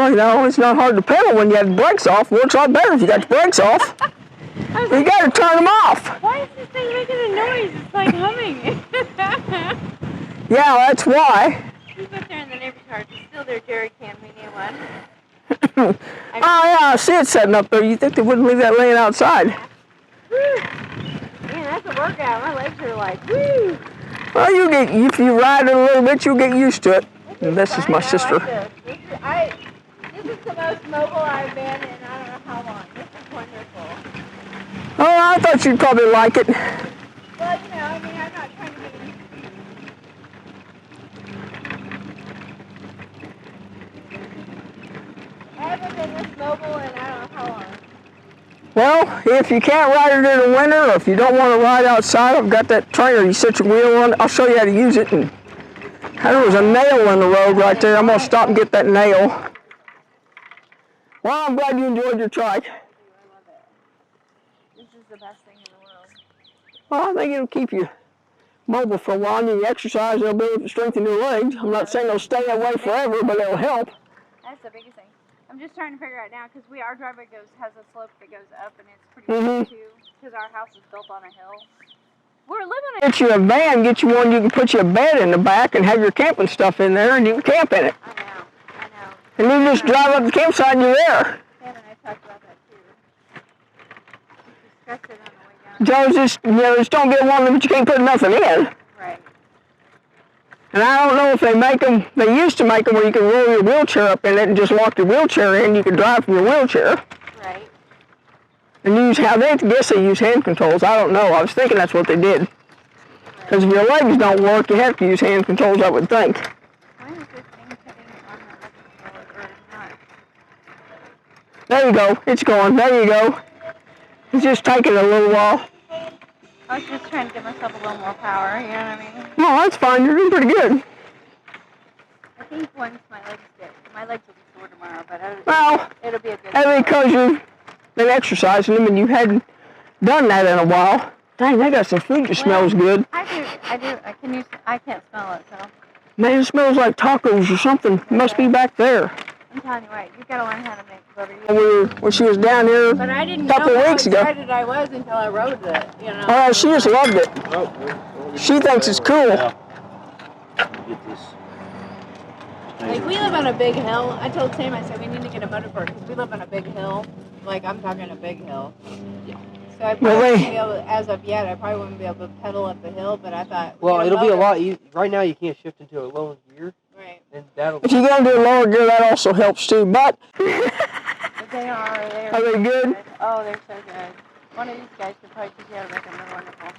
Well, you know, it's not hard to pedal when you have the brakes off. Works a lot better if you got the brakes off. You got to turn them off. Why is this thing making a noise? It's like humming. Yeah, that's why. He's up there in the neighbor's car. It's still their jerry can. We need one. Oh, yeah, I see it setting up there. You think they wouldn't leave that laying outside? Woo. Man, that's a workout. My legs are like, woo. Well, if you ride it a little bit, you'll get used to it. And this is my sister. This is the most mobile I've been in I don't know how long. This is wonderful. Oh, I thought you'd probably like it. Well, you know, I mean, I'm not trying to be... I haven't been this mobile in I don't know how long. Well, if you can't ride it in the winter, or if you don't want to ride outside, I've got that trailer. You set your wheel on it. I'll show you how to use it. And there was a nail in the road right there. I'm going to stop and get that nail. Well, I'm glad you enjoyed your trike. I love it. This is the best thing in the world. Well, I think it'll keep you mobile for a while. You exercise, it'll be able to strengthen your legs. I'm not saying it'll stay that way forever, but it'll help. That's the biggest thing. I'm just trying to figure out now, because our driveway has a slope that goes up, and it's pretty steep too, because our house is built on a hill. We're living in Get you a van, get you one you can put your bed in the back and have your camping stuff in there, and you can camp in it. I know. And you just drive up the campsite and you're there. Sam and I talked about that too. We discussed it on the way down. Joe's just, just don't get one that you can't put nothing in. Right. And I don't know if they make them, they used to make them where you can roll your wheelchair up in it and just walk your wheelchair in. You can drive from your wheelchair. Right. And I guess they use hand controls. I don't know. I was thinking that's what they did. Because if your legs don't work, you have to use hand controls, I would think. Why is this thing putting on the controller or not? There you go. It's going. There you go. It's just taking a little while. I was just trying to give myself a little more power, you know what I mean? No, that's fine. You're doing pretty good. I think once my legs will be sore tomorrow, but it'll be a good day. Because you've been exercising them and you hadn't done that in a while. Dang, they got some food that smells good. I can't smell it, so. Man, it smells like tacos or something. It must be back there. I'm telling you what, you've got to learn how to make butter. When she was down here but I didn't a couple know of weeks ago. How excited I was until I rode it, you know. Oh, she just loved it. She thinks it's cool. Get this. Like, we live on a big hill. I told Sam, I said, we need to get a butter board because we live on a big hill. Like, I'm talking a big hill. Yeah. So I probably wouldn't be able to, as of yet, I probably wouldn't be able to pedal up the hill, but I thought... Well, it'll be a lot easier. Right now, you can't shift into a lower gear. Right. And that'll... If you're going to do a lower gear, that also helps too, but... But they are. Are they good? Oh, they're so good. One of these guys could probably teach you how to make them. They're wonderful.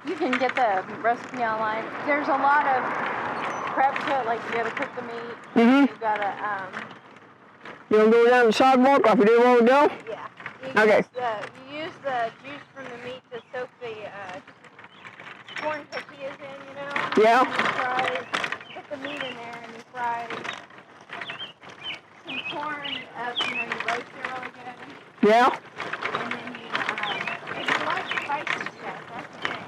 You can get the recipe online. There's a lot of prep to it, like you got to cook the meat. Mm-hmm. You got to... You want to go down the sidewalk like we did a while ago? Yeah. Okay. You use the juice from the meat to soak the corn tortillas in, you know? Yeah. And you put the meat in there and you fry some corn up, you roast it really good. Yeah. And then if you like spicy stuff, that's the thing.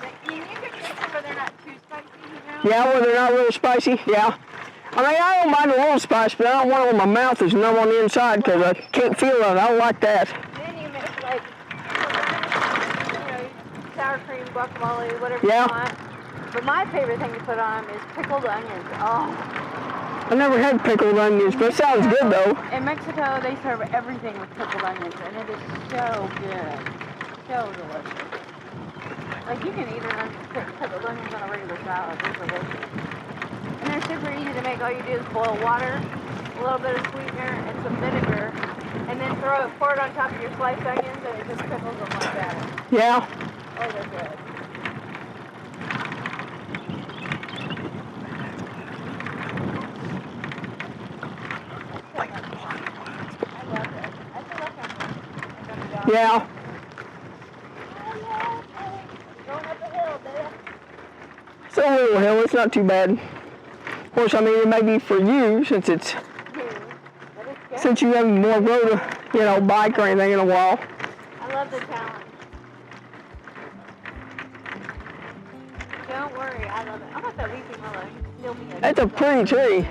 But you can get them where they're not too spicy, you know? Yeah, where they're not real spicy, yeah. I mean, I don't mind a little spice, but I don't want it when my mouth is numb on the inside because I can't feel it. I don't like that. Then you make like, sour cream, guacamole, whatever you want. But my favorite thing to put on them is pickled onions. Oh. I never had pickled onions, but it sounds good though. In Mexico, they serve everything with pickled onions, and it is so good. So delicious. Like, you can eat pickled onions on a regular salad. They're delicious. And they're super easy to make. All you do is boil water, a little bit of sweetener, and some vinegar, and then pour it on top of your sliced onions, and it just pickles them like that. Yeah. Oh, they're good. Yeah. Going up a hill, baby. It's a little hill. It's not too bad. Of course, I mean, it may be for you since since you haven't more rode a bike or anything in a while. I love the challenge. Don't worry, I love it. How about that weeping willow? That's a pretty tree.